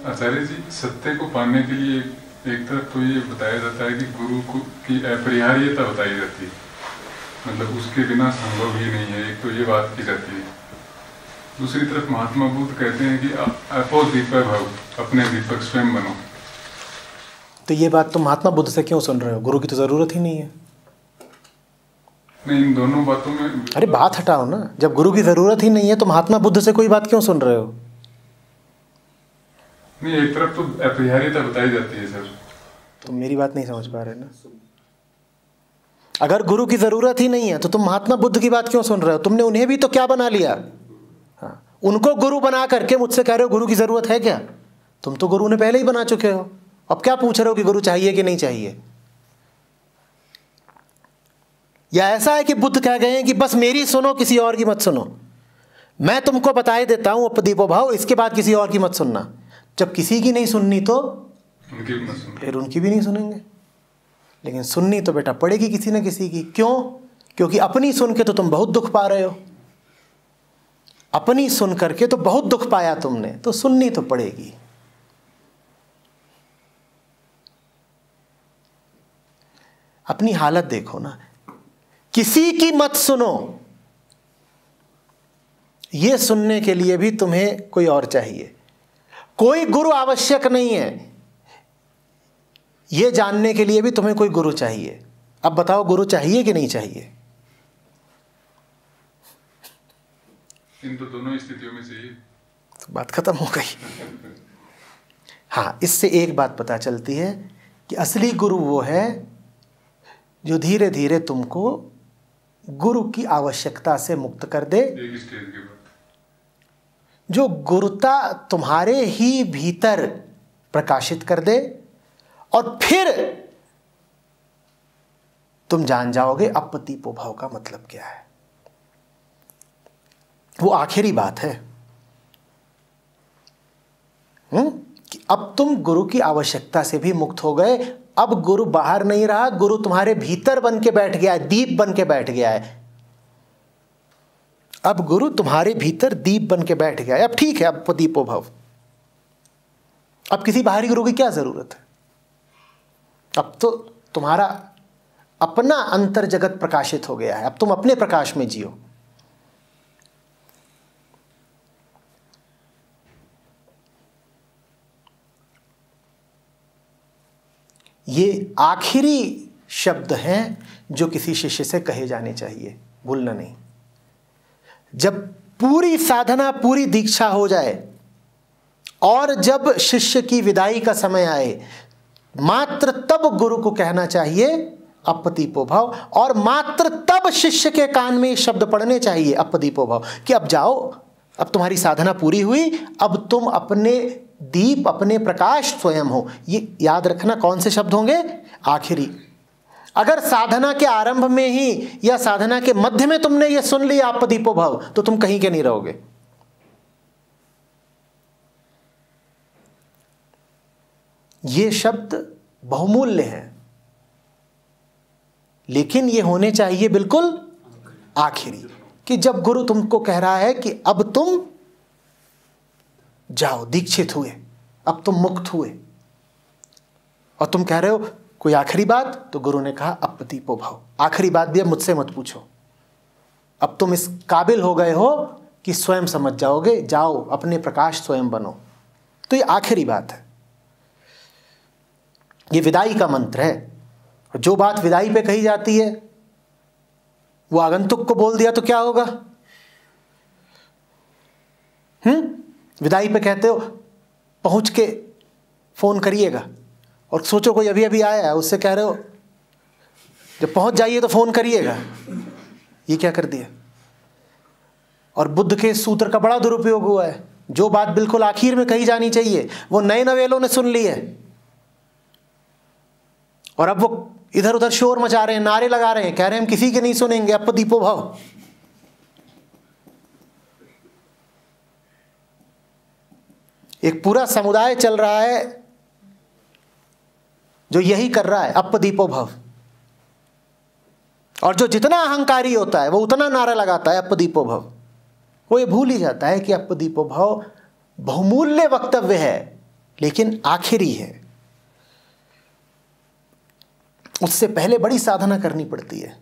आचार्य जी, सत्य को पाने के लिए एक तरफ तो ये बताया जाता है कि गुरु की अपरिहार्यता बताई जाती है, मतलब उसके बिना संभव ही नहीं है, एक तो ये बात की जाती है। दूसरी तरफ महात्मा बुद्ध कहते हैं कि अपो दीपक भव, अपने दीपक स्वयं बनो। तो ये बात तुम महात्मा बुद्ध से क्यों सुन रहे हो? गुरु की तो जरूरत ही नहीं है। नहीं, इन दोनों बातों में अरे बात हटाओ ना, जब गुरु की जरूरत ही नहीं है तो महात्मा बुद्ध से कोई बात क्यों सुन रहे हो? नहीं, एक तरफ तो अपरिहार्यता बताई जाती है सर। तुम मेरी बात नहीं समझ पा रहे ना। अगर गुरु की जरूरत ही नहीं है तो तुम महात्मा बुद्ध की बात क्यों सुन रहे हो? तुमने उन्हें भी तो क्या बना लिया? हाँ, उनको गुरु बना करके मुझसे कह रहे हो गुरु की जरूरत है क्या? तुम तो गुरु ने पहले ही बना चुके हो, अब क्या पूछ रहे हो कि गुरु चाहिए कि नहीं चाहिए? या ऐसा है कि बुद्ध कह गए हैं कि बस मेरी सुनो, किसी और की मत सुनो, मैं तुमको बताए देता हूं अपदीपो भाव, इसके बाद किसी और की मत सुनना। जब किसी की नहीं सुननी तो फिर उनकी भी नहीं सुनेंगे, लेकिन सुननी तो बेटा पड़ेगी किसी न किसी की। क्यों? क्योंकि अपनी सुन के तो तुम बहुत दुख पा रहे हो, अपनी सुन करके तो बहुत दुख पाया तुमने, तो सुननी तो पड़ेगी। अपनी हालत देखो ना, किसी की मत सुनो, यह सुनने के लिए भी तुम्हें कोई और चाहिए। कोई गुरु आवश्यक नहीं है, यह जानने के लिए भी तुम्हें कोई गुरु चाहिए। अब बताओ गुरु चाहिए कि नहीं चाहिए? इन तो दोनों स्थितियों में चाहिए। तो बात खत्म हो गई। हाँ, इससे एक बात पता चलती है कि असली गुरु वो है जो धीरे धीरे तुमको गुरु की आवश्यकता से मुक्त कर दे, एक स्टेज के बाद जो गुरुता तुम्हारे ही भीतर प्रकाशित कर दे, और फिर तुम जान जाओगे अपदीपो भाव का मतलब क्या है। वो आखिरी बात है कि अब तुम गुरु की आवश्यकता से भी मुक्त हो गए। अब गुरु बाहर नहीं रहा, गुरु तुम्हारे भीतर बन के बैठ गया है, दीप बन के बैठ गया है। अब गुरु तुम्हारे भीतर दीप बन के बैठ गया है। अब ठीक है, अब अपदीपो भाव। अब किसी बाहरी गुरु की क्या जरूरत है? अब तो तुम्हारा अपना अंतर जगत प्रकाशित हो गया है, अब तुम अपने प्रकाश में जियो। ये आखिरी शब्द हैं जो किसी शिष्य से कहे जाने चाहिए, भूलना नहीं। जब पूरी साधना, पूरी दीक्षा हो जाए और जब शिष्य की विदाई का समय आए, मात्र तब गुरु को कहना चाहिए अपदीपो भाव, और मात्र तब शिष्य के कान में शब्द पड़ने चाहिए अपदीपो भाव कि अब जाओ, अब तुम्हारी साधना पूरी हुई, अब तुम अपने दीप, अपने प्रकाश स्वयं हो। ये याद रखना कौन से शब्द होंगे? आखिरी। अगर साधना के आरंभ में ही या साधना के मध्य में तुमने ये सुन लिया अपदीपो भाव, तो तुम कहीं के नहीं रहोगे। ये शब्द बहुमूल्य हैं, लेकिन ये होने चाहिए बिल्कुल आखिरी, कि जब गुरु तुमको कह रहा है कि अब तुम जाओ, दीक्षित हुए, अब तुम मुक्त हुए, और तुम कह रहे हो कोई आखिरी बात, तो गुरु ने कहा अपदीपो भाव। आखिरी बात भी अब मुझसे मत पूछो, अब तुम इस काबिल हो गए हो कि स्वयं समझ जाओगे, जाओ अपने प्रकाश स्वयं बनो। तो ये आखिरी बात है, ये विदाई का मंत्र है। जो बात विदाई पे कही जाती है वो आगंतुक को बोल दिया तो क्या होगा? विदाई पे कहते हो पहुंच के फोन करिएगा, और सोचो कोई अभी अभी आया है, उससे कह रहे हो जब पहुंच जाइए तो फोन करिएगा। ये क्या कर दिया? और बुद्ध के सूत्र का बड़ा दुरुपयोग हुआ है। जो बात बिल्कुल आखिर में कही जानी चाहिए वो नए नवेलों ने सुन ली है, और अब वो इधर उधर शोर मचा रहे हैं, नारे लगा रहे हैं, कह रहे हैं हम किसी के नहीं सुनेंगे, अपदीपो भाव। एक पूरा समुदाय चल रहा है जो यही कर रहा है, अपदीपो भाव। और जो जितना अहंकारी होता है वो उतना नारा लगाता है अपदीपो भाव। वो ये भूल ही जाता है कि अपदीपो भाव बहुमूल्य वक्तव्य है, लेकिन आखिरी है। उससे पहले बड़ी साधना करनी पड़ती है।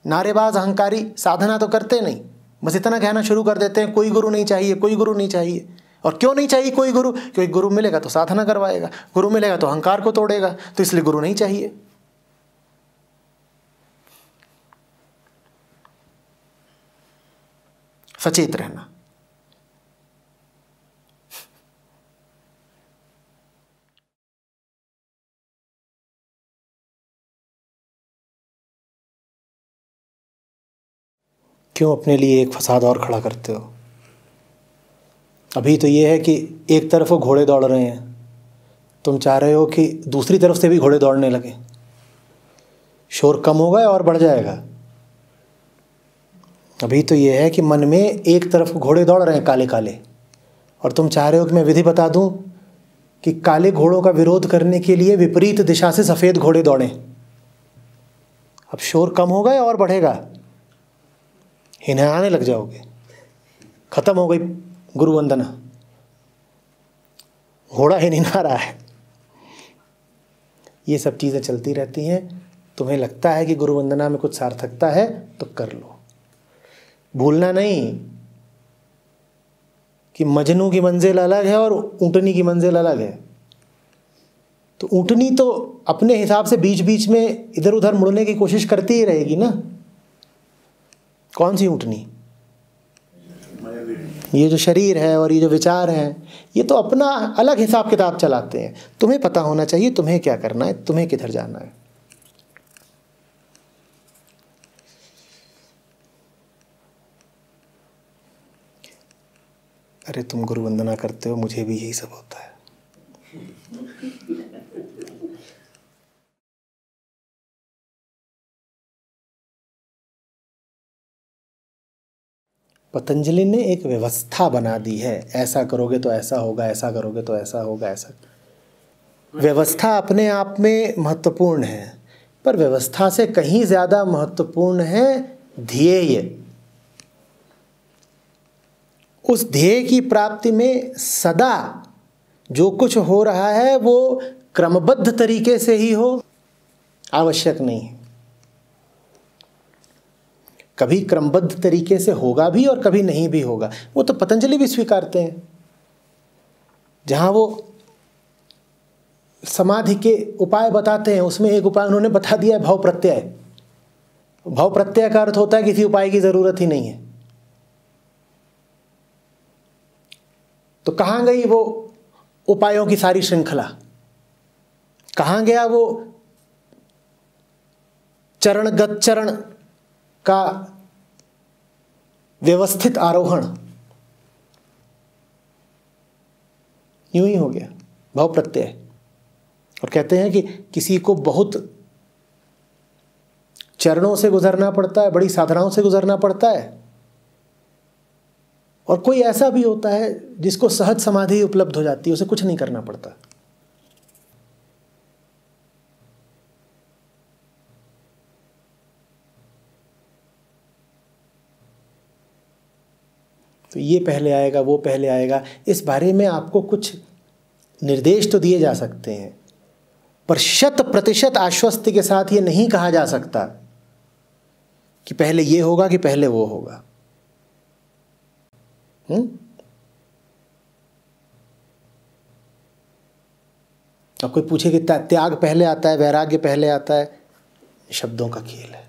नारेबाज अहंकारी साधना तो करते नहीं, बस इतना कहना शुरू कर देते हैं कोई गुरु नहीं चाहिए, कोई गुरु नहीं चाहिए। और क्यों नहीं चाहिए कोई गुरु? क्योंकि गुरु मिलेगा तो साधना करवाएगा, गुरु मिलेगा तो अहंकार को तोड़ेगा, तो इसलिए गुरु नहीं चाहिए। सचेत रहना। क्यों अपने लिए एक फसाद और खड़ा करते हो? अभी तो ये है कि एक तरफ वो घोड़े दौड़ रहे हैं, तुम चाह रहे हो कि दूसरी तरफ से भी घोड़े दौड़ने लगे। शोर कम होगा और बढ़ जाएगा। अभी तो ये है कि मन में एक तरफ घोड़े दौड़ रहे हैं काले काले, और तुम चाह रहे हो कि मैं विधि बता दूं कि काले घोड़ों का विरोध करने के लिए विपरीत दिशा से सफ़ेद घोड़े दौड़ें। अब शोर कम होगा और बढ़ेगा, हिनहाने लग जाओगे। खत्म हो गई गुरु वंदना, घोड़ा ही नहीं रहा है। ये सब चीज़ें चलती रहती हैं। तुम्हें लगता है कि गुरु वंदना में कुछ सार्थकता है तो कर लो। भूलना नहीं कि मजनू की मंजिल अलग है और ऊँटनी की मंजिल अलग है। तो ऊँटनी तो अपने हिसाब से बीच बीच में इधर उधर मुड़ने की कोशिश करती ही रहेगी ना। कौन सी ऊँटनी? ये जो शरीर है और ये जो विचार हैं, ये तो अपना अलग हिसाब किताब चलाते हैं। तुम्हें पता होना चाहिए तुम्हें क्या करना है, तुम्हें किधर जाना है। अरे तुम गुरु वंदना करते हो, मुझे भी यही सब होता है। पतंजलि ने एक व्यवस्था बना दी है, ऐसा करोगे तो ऐसा होगा, ऐसा करोगे तो ऐसा होगा, ऐसा। व्यवस्था अपने आप में महत्वपूर्ण है, पर व्यवस्था से कहीं ज़्यादा महत्वपूर्ण है ध्येय। उस ध्येय की प्राप्ति में सदा जो कुछ हो रहा है वो क्रमबद्ध तरीके से ही हो, आवश्यक नहीं है। कभी क्रमबद्ध तरीके से होगा भी और कभी नहीं भी होगा, वो तो पतंजलि भी स्वीकारते हैं। जहाँ वो समाधि के उपाय बताते हैं, उसमें एक उपाय उन्होंने बता दिया है भाव प्रत्यय। भाव प्रत्यय का अर्थ होता है किसी उपाय की जरूरत ही नहीं है। तो कहाँ गई वो उपायों की सारी श्रृंखला? कहाँ गया वो चरणगत चरण का व्यवस्थित आरोहण? यूं ही हो गया भाव प्रत्यय। और कहते हैं कि किसी को बहुत चरणों से गुजरना पड़ता है, बड़ी साधनाओं से गुजरना पड़ता है, और कोई ऐसा भी होता है जिसको सहज समाधि उपलब्ध हो जाती है, उसे कुछ नहीं करना पड़ता। तो ये पहले आएगा, वो पहले आएगा, इस बारे में आपको कुछ निर्देश तो दिए जा सकते हैं, पर 100% आश्वस्ति के साथ ये नहीं कहा जा सकता कि पहले ये होगा कि पहले वो होगा। अब कोई पूछे कि त्याग पहले आता है, वैराग्य पहले आता है, शब्दों का खेल है।